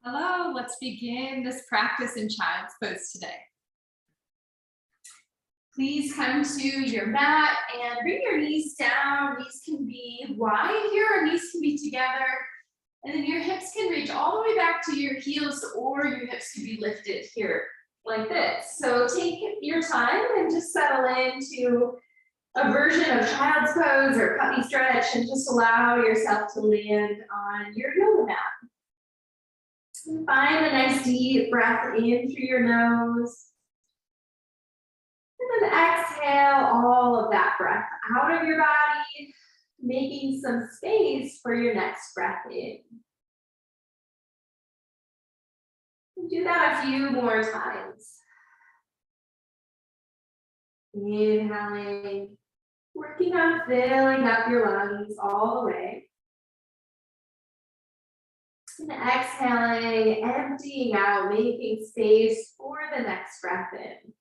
Hello, let's begin this practice in child's pose today. Please come to your mat and bring your knees down. Knees can be wide here, or knees can be together. And then your hips can reach all the way back to your heels, or your hips can be lifted here like this. So take your time and just settle into a version of child's pose or puppy stretch, and just allow yourself to land on your yoga mat. Find a nice deep breath in through your nose. And then exhale all of that breath out of your body, making some space for your next breath in. Do that a few more times. Inhaling, working on filling up your lungs all the way. And exhaling, emptying out, making space for the next breath in.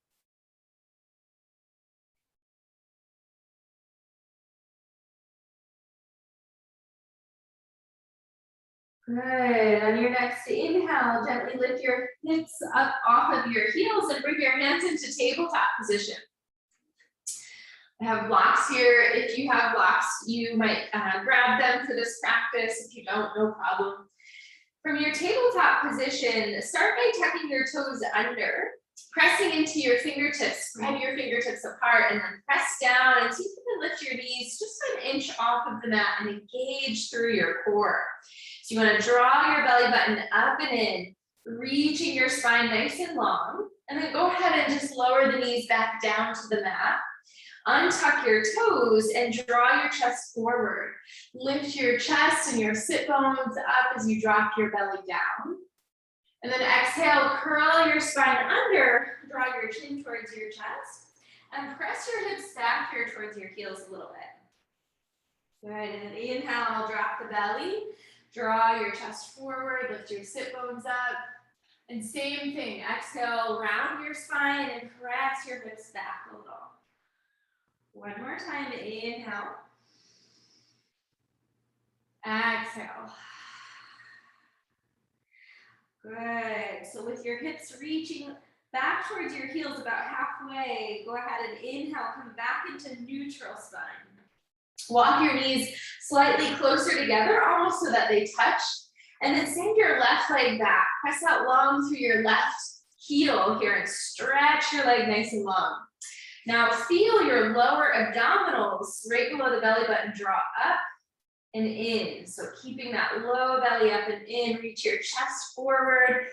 Good. On your next inhale, gently lift your hips up off of your heels and bring your hands into tabletop position. I have blocks here. If you have blocks, you might grab them for this practice. If you don't, no problem. From your tabletop position, start by tucking your toes under, pressing into your fingertips, spread your fingertips apart, and then press down and see if you can lift your knees just an inch off of the mat and engage through your core. So you want to draw your belly button up and in, reaching your spine nice and long, and then go ahead and just lower the knees back down to the mat. Untuck your toes and draw your chest forward. Lift your chest and your sit bones up as you drop your belly down. And then exhale, curl your spine under, draw your chin towards your chest, and press your hips back here towards your heels a little bit. Good, and then inhale, drop the belly, draw your chest forward, lift your sit bones up. And same thing, exhale, round your spine and press your hips back a little. One more time, inhale. Exhale. Good. So with your hips reaching back towards your heels about halfway, go ahead and inhale, come back into neutral spine. Walk your knees slightly closer together, almost so that they touch. And then send your left leg back. Press out long through your left heel here and stretch your leg nice and long. Now feel your lower abdominals right below the belly button draw up and in. So keeping that low belly up and in, reach your chest forward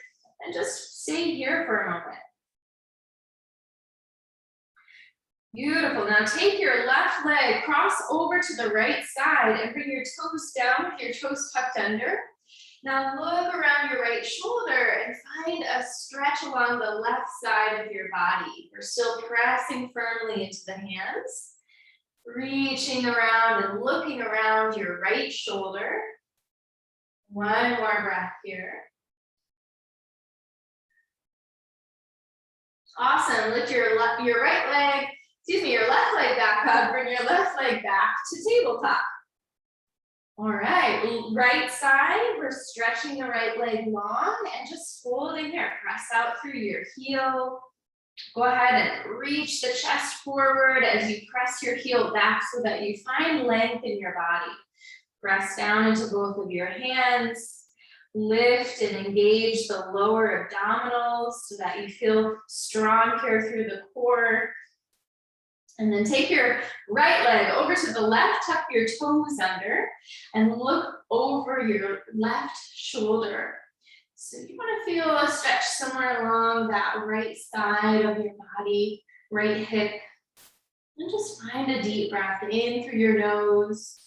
and just stay here for a moment. Beautiful. Now take your left leg, cross over to the right side and bring your toes down with your toes tucked under. Now look around your right shoulder and find a stretch along the left side of your body. You're still pressing firmly into the hands, reaching around and looking around your right shoulder. One more breath here. Awesome. Lift your left leg back up. Bring your left leg back to tabletop. All right, right side, we're stretching the right leg long and just folding here. Press out through your heel. Go ahead and reach the chest forward as you press your heel back so that you find length in your body. Press down into both of your hands. Lift and engage the lower abdominals so that you feel strong here through the core. And then take your right leg over to the left, tuck your toes under, and look over your left shoulder. So you want to feel a stretch somewhere along that right side of your body, right hip. And just find a deep breath in through your nose,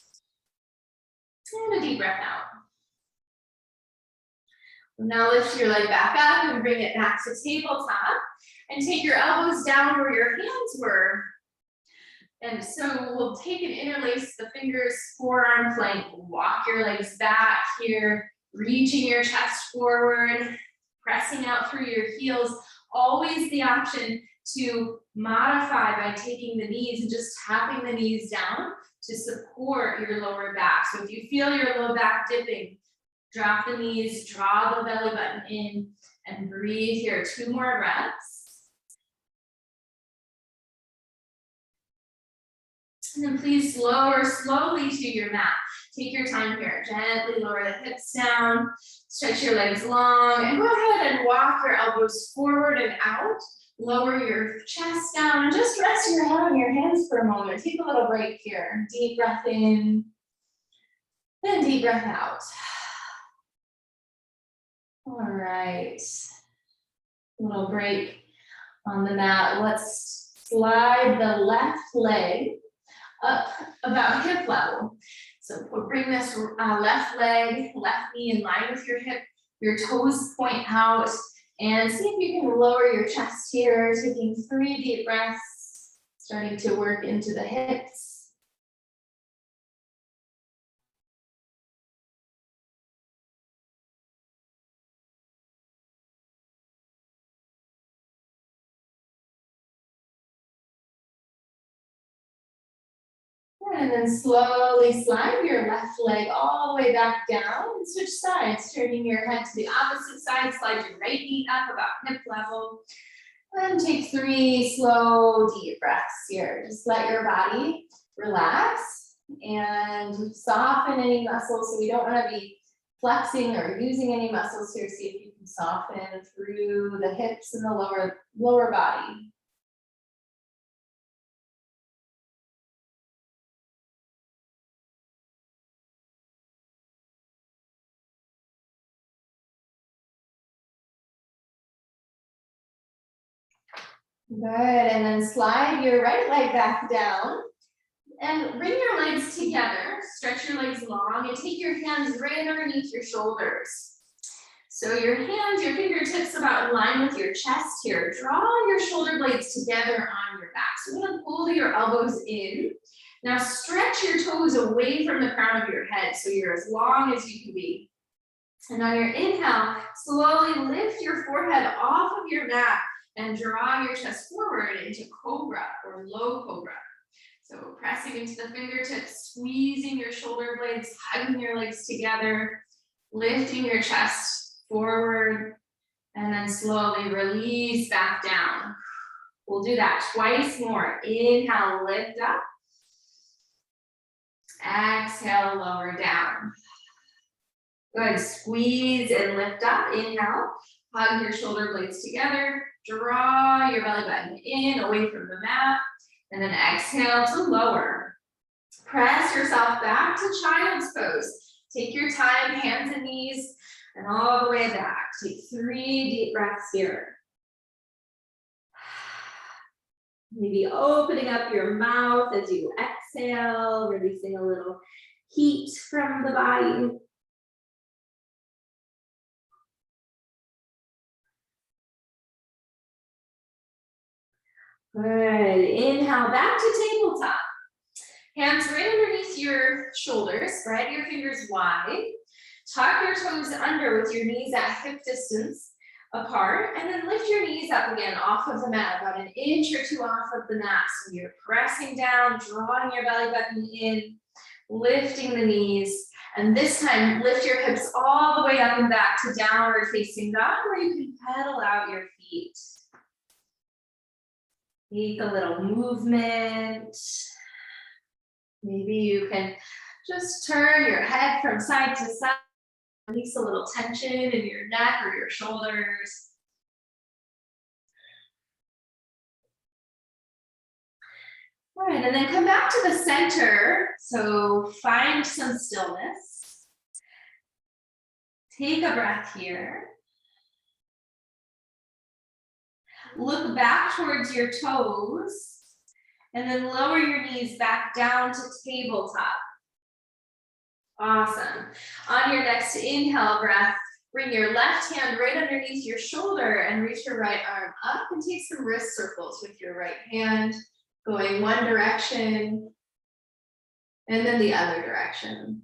and a deep breath out. Now lift your leg back up and bring it back to tabletop, and take your elbows down where your hands were. And so we'll take and interlace the fingers, forearm plank, walk your legs back here, reaching your chest forward, pressing out through your heels. Always the option to modify by taking the knees and just tapping the knees down to support your lower back. So if you feel your low back dipping, Drop the knees, draw the belly button in, and breathe here. 2 more breaths. And then please lower slowly to your mat. Take your time here. Gently lower the hips down, stretch your legs long, and go ahead and walk your elbows forward and out. Lower your chest down, and just rest your head on your hands for a moment. Take a little break here. Deep breath in, then deep breath out. All right, little break on the mat. Let's slide the left leg up about hip level. So we'll bring this left leg, left knee in line with your hip. Your toes point out, and see if you can lower your chest here, taking 3 deep breaths, starting to work into the hips. And then slowly slide your left leg all the way back down and switch sides, turning your head to the opposite side. Slide your right knee up about hip level. And take 3 slow, deep breaths here. Just let your body relax and soften any muscles. So we don't want to be flexing or using any muscles here. See if you can soften through the hips and the lower body. Good, and then slide your right leg back down and bring your legs together. Stretch your legs long and take your hands right underneath your shoulders. So your hands, your fingertips about in line with your chest here. Draw your shoulder blades together on your back. So we're gonna pull your elbows in. Now stretch your toes away from the crown of your head so you're as long as you can be. And on your inhale, slowly lift your forehead off of your mat and draw your chest forward into Cobra or low Cobra. So pressing into the fingertips, squeezing your shoulder blades, hugging your legs together, lifting your chest forward, and then slowly release back down. We'll do that twice more. Inhale, lift up. Exhale, lower down. Good, squeeze and lift up. Inhale, hug your shoulder blades together. Draw your belly button in, away from the mat, and then exhale to lower. Press yourself back to child's pose. Take your time, hands and knees, and all the way back. Take 3 deep breaths here. Maybe opening up your mouth as you exhale, releasing a little heat from the body. Good. Inhale, back to tabletop. Hands right underneath your shoulders. Spread your fingers wide. Tuck your toes under with your knees at hip distance apart. And then lift your knees up again off of the mat, about 1 inch or 2 off of the mat. So you're pressing down, drawing your belly button in, lifting the knees. And this time, lift your hips all the way up and back to downward facing dog, where you can pedal out your feet. Take a little movement. Maybe you can just turn your head from side to side. Release a little tension in your neck or your shoulders. All right, and then come back to the center. So find some stillness. Take a breath here. Look back towards your toes, and then lower your knees back down to tabletop. Awesome. On your next inhale breath, bring your left hand right underneath your shoulder and reach your right arm up and take some wrist circles with your right hand, going one direction and then the other direction.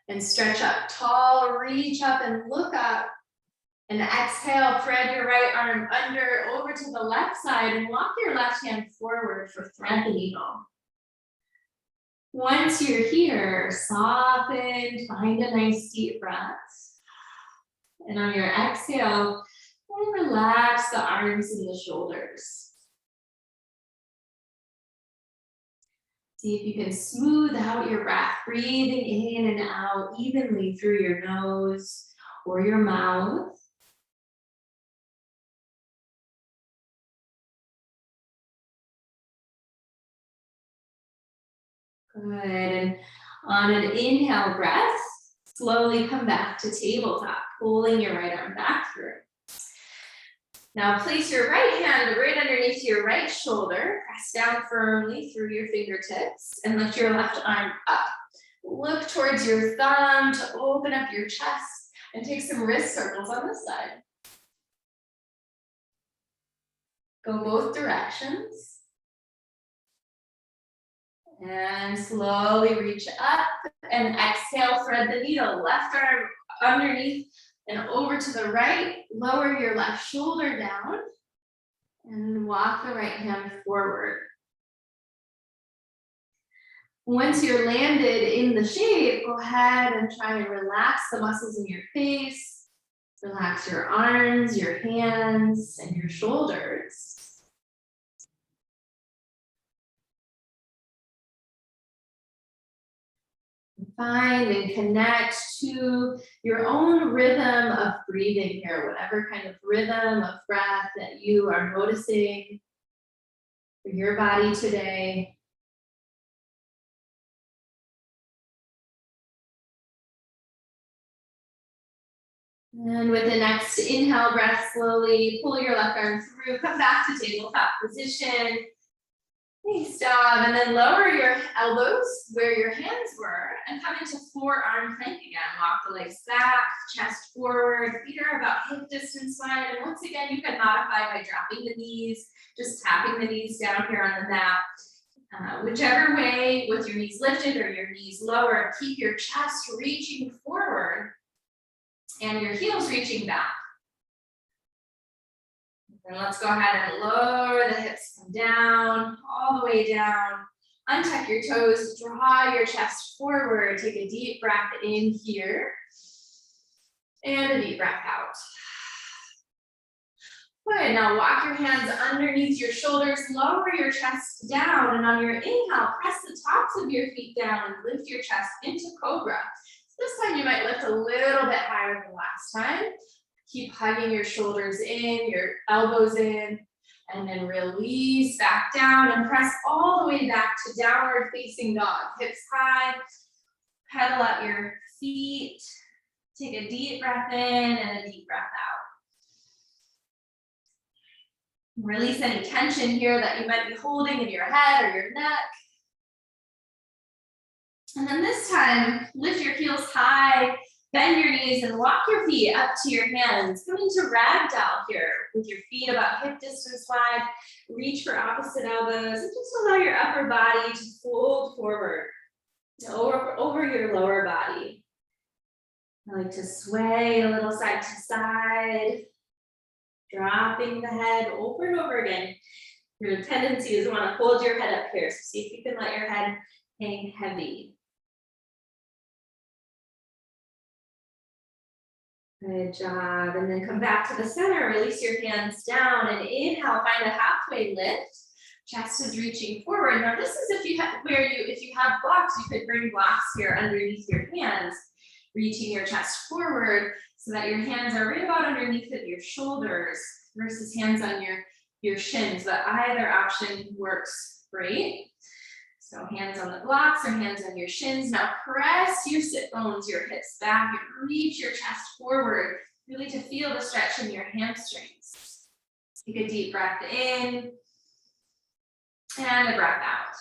And stretch up tall, reach up and look up. And exhale, thread your right arm under over to the left side and walk your left hand forward for thread the needle. Once you're here, soften, find a nice deep breath. And on your exhale, relax the arms and the shoulders. See if you can smooth out your breath, breathing in and out evenly through your nose or your mouth. Good. And on an inhale breath, slowly come back to tabletop, pulling your right arm back through. Now place your right hand right underneath your right shoulder, press down firmly through your fingertips, and lift your left arm up. Look towards your thumb to open up your chest and take some wrist circles on this side. Go both directions. And slowly reach up and exhale, thread the needle, left arm underneath and over to the right, lower your left shoulder down and walk the right hand forward. Once you're landed in the shape, go ahead and try and relax the muscles in your face, relax your arms, your hands, and your shoulders. Find and connect to your own rhythm of breathing here, whatever kind of rhythm of breath that you are noticing for your body today. And with the next inhale breath, slowly pull your left arm through, come back to tabletop position. Nice job, and then lower your elbows where your hands were and come into forearm plank again. Walk the legs back, chest forward, feet are about hip distance wide. And once again, you can modify by dropping the knees, just tapping the knees down here on the mat. Whichever way, with your knees lifted or your knees lower, keep your chest reaching forward and your heels reaching back. And let's go ahead and lower the hips, come down, all the way down. Untuck your toes, draw your chest forward. Take a deep breath in here. And a deep breath out. Good, now walk your hands underneath your shoulders, lower your chest down, and on your inhale, press the tops of your feet down and lift your chest into Cobra. This time you might lift a little bit higher than last time. Keep hugging your shoulders in, your elbows in, and then release back down and press all the way back to downward facing dog. Hips high, pedal out your feet. Take a deep breath in and a deep breath out. Release any tension here that you might be holding in your head or your neck. And then this time, lift your heels high, bend your knees and walk your feet up to your hands. Come into Ragdoll here with your feet about hip distance wide. Reach for opposite elbows and just allow your upper body to fold forward over your lower body. I like to sway a little side to side, dropping the head over and over again. Your tendency is to want to hold your head up here. So see if you can let your head hang heavy. Good job. And then come back to the center, release your hands down and inhale, find a halfway lift. Chest is reaching forward. Now this is if you have blocks, you could bring blocks here underneath your hands, reaching your chest forward so that your hands are right about underneath of your shoulders versus hands on your shins, but either option works great. So hands on the blocks or hands on your shins. Now press your sit bones, your hips back, and reach your chest forward, really to feel the stretch in your hamstrings. Take a deep breath in and a breath out.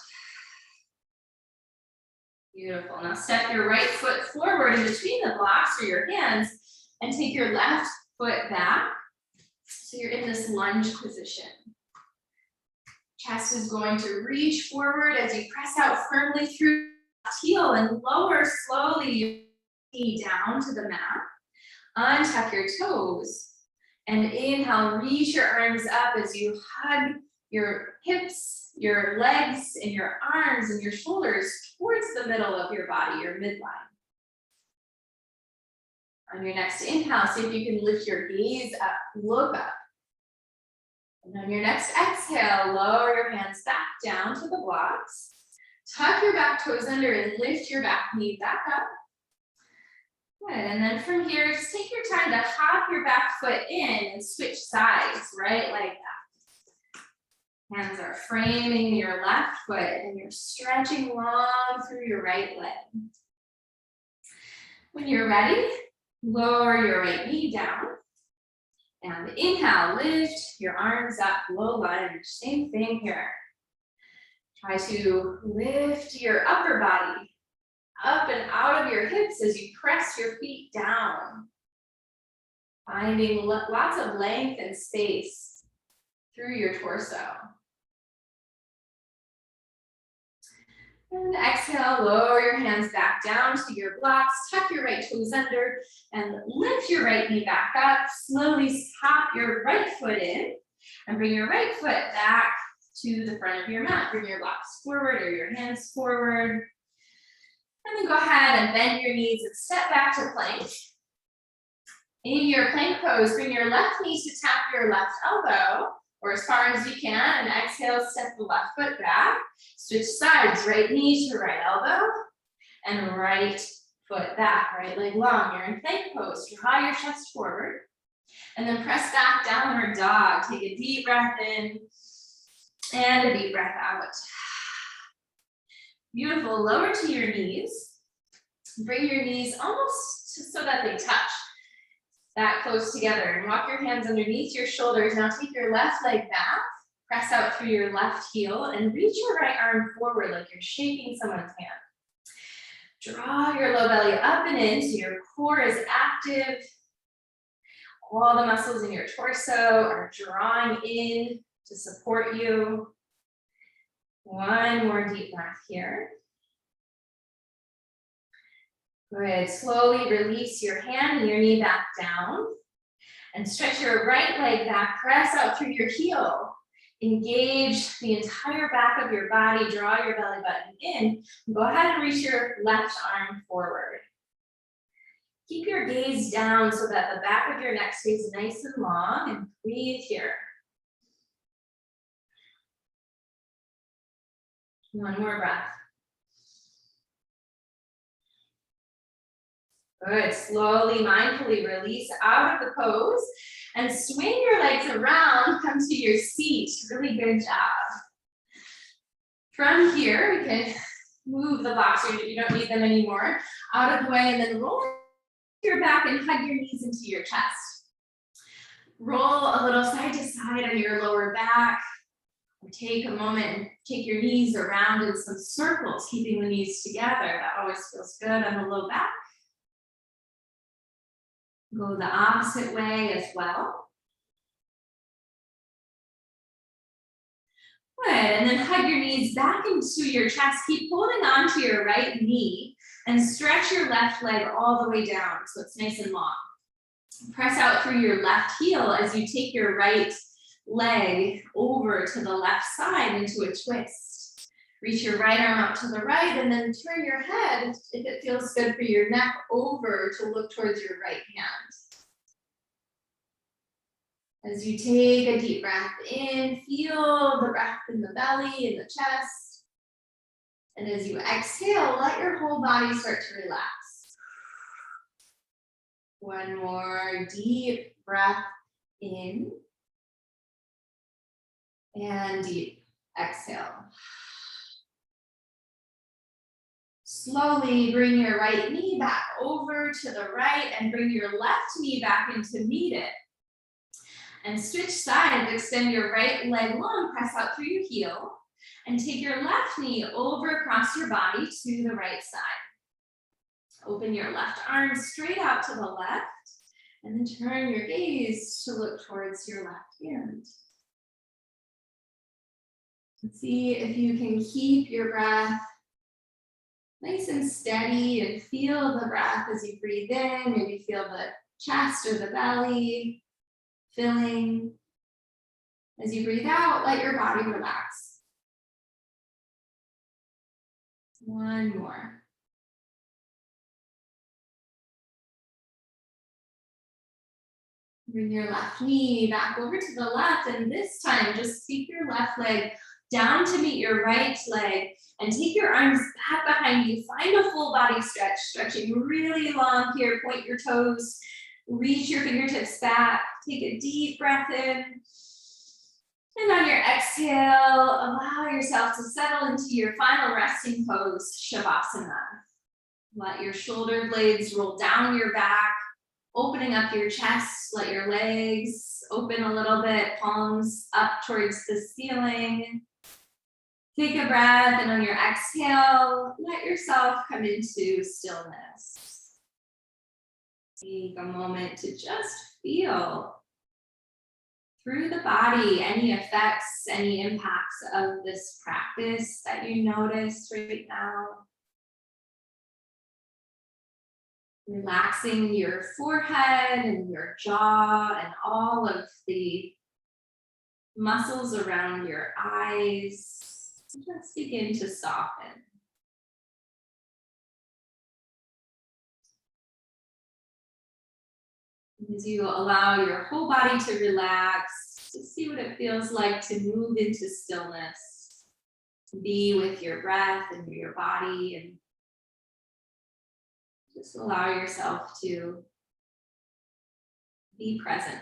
Beautiful. Now step your right foot forward in between the blocks or your hands and take your left foot back. So you're in this lunge position. Chest is going to reach forward as you press out firmly through the heel and lower slowly your knee down to the mat. Untuck your toes and inhale, reach your arms up as you hug your hips, your legs, and your arms and your shoulders towards the middle of your body, your midline. On your next inhale, see if you can lift your gaze up, look up. And on your next exhale, lower your hands back down to the blocks. Tuck your back toes under and lift your back knee back up. Good, and then from here, just take your time to hop your back foot in and switch sides, right, like that. Hands are framing your left foot and you're stretching long through your right leg. When you're ready, lower your right knee down. And inhale, lift your arms up, low lunge, same thing here. Try to lift your upper body up and out of your hips as you press your feet down. Finding lots of length and space through your torso. And exhale, lower your hands back down to your blocks, tuck your right toes under, and lift your right knee back up. Slowly hop your right foot in, and bring your right foot back to the front of your mat. Bring your blocks forward or your hands forward. And then go ahead and bend your knees and step back to plank. In your plank pose, bring your left knee to tap your left elbow, or as far as you can, and exhale, step the left foot back. Switch sides, right knee to right elbow, and right foot back, right leg long. You're in plank pose, draw your chest forward, and then press back, downward dog. Take a deep breath in, and a deep breath out. Beautiful, lower to your knees. Bring your knees almost so that they touch. That close together, and walk your hands underneath your shoulders. Now take your left leg back, press out through your left heel, and reach your right arm forward like you're shaking someone's hand. Draw your low belly up and in so your core is active. All the muscles in your torso are drawing in to support you. One more deep breath here. Good, slowly release your hand and your knee back down. And stretch your right leg back, press out through your heel. Engage the entire back of your body, draw your belly button in. Go ahead and reach your left arm forward. Keep your gaze down so that the back of your neck stays nice and long, and breathe here. One more breath. Good, slowly, mindfully release out of the pose and swing your legs around, come to your seat. Really good job. From here, we can move the blocks, so you don't need them anymore, out of the way, and then roll your back and hug your knees into your chest. Roll a little side to side on your lower back. Take a moment and take your knees around in some circles, keeping the knees together. That always feels good on the low back. Go the opposite way as well. Good, and then hug your knees back into your chest. Keep holding on to your right knee and stretch your left leg all the way down so it's nice and long. Press out through your left heel as you take your right leg over to the left side into a twist. Reach your right arm out to the right and then turn your head, if it feels good for your neck, over to look towards your right hand. As you take a deep breath in, feel the breath in the belly, in the chest. And as you exhale, let your whole body start to relax. One more deep breath in. And deep exhale. Slowly bring your right knee back over to the right and bring your left knee back in to meet it. And switch sides, extend your right leg long, press out through your heel, and take your left knee over across your body to the right side. Open your left arm straight out to the left, and then turn your gaze to look towards your left hand. And see if you can keep your breath nice and steady and feel the breath as you breathe in. Maybe feel the chest or the belly filling. As you breathe out, let your body relax. One more. Bring your left knee back over to the left, and this time just keep your left leg down to meet your right leg, and take your arms back behind you. Find a full body stretch, stretching really long here. Point your toes, reach your fingertips back. Take a deep breath in. And on your exhale, allow yourself to settle into your final resting pose, Shavasana. Let your shoulder blades roll down your back, opening up your chest. Let your legs open a little bit, palms up towards the ceiling. Take a breath, and on your exhale, let yourself come into stillness. Take a moment to just feel through the body any effects, any impacts of this practice that you notice right now. Relaxing your forehead and your jaw and all of the muscles around your eyes. Just begin to soften. As you allow your whole body to relax, to see what it feels like to move into stillness, to be with your breath and your body, and just allow yourself to be present.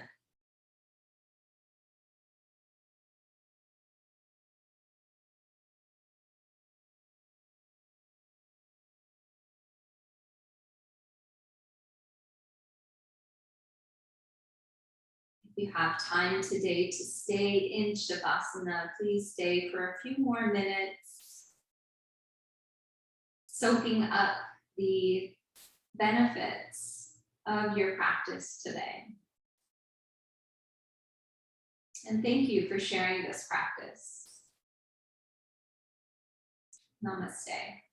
If you have time today to stay in Shavasana, please stay for a few more minutes, soaking up the benefits of your practice today. And thank you for sharing this practice. Namaste.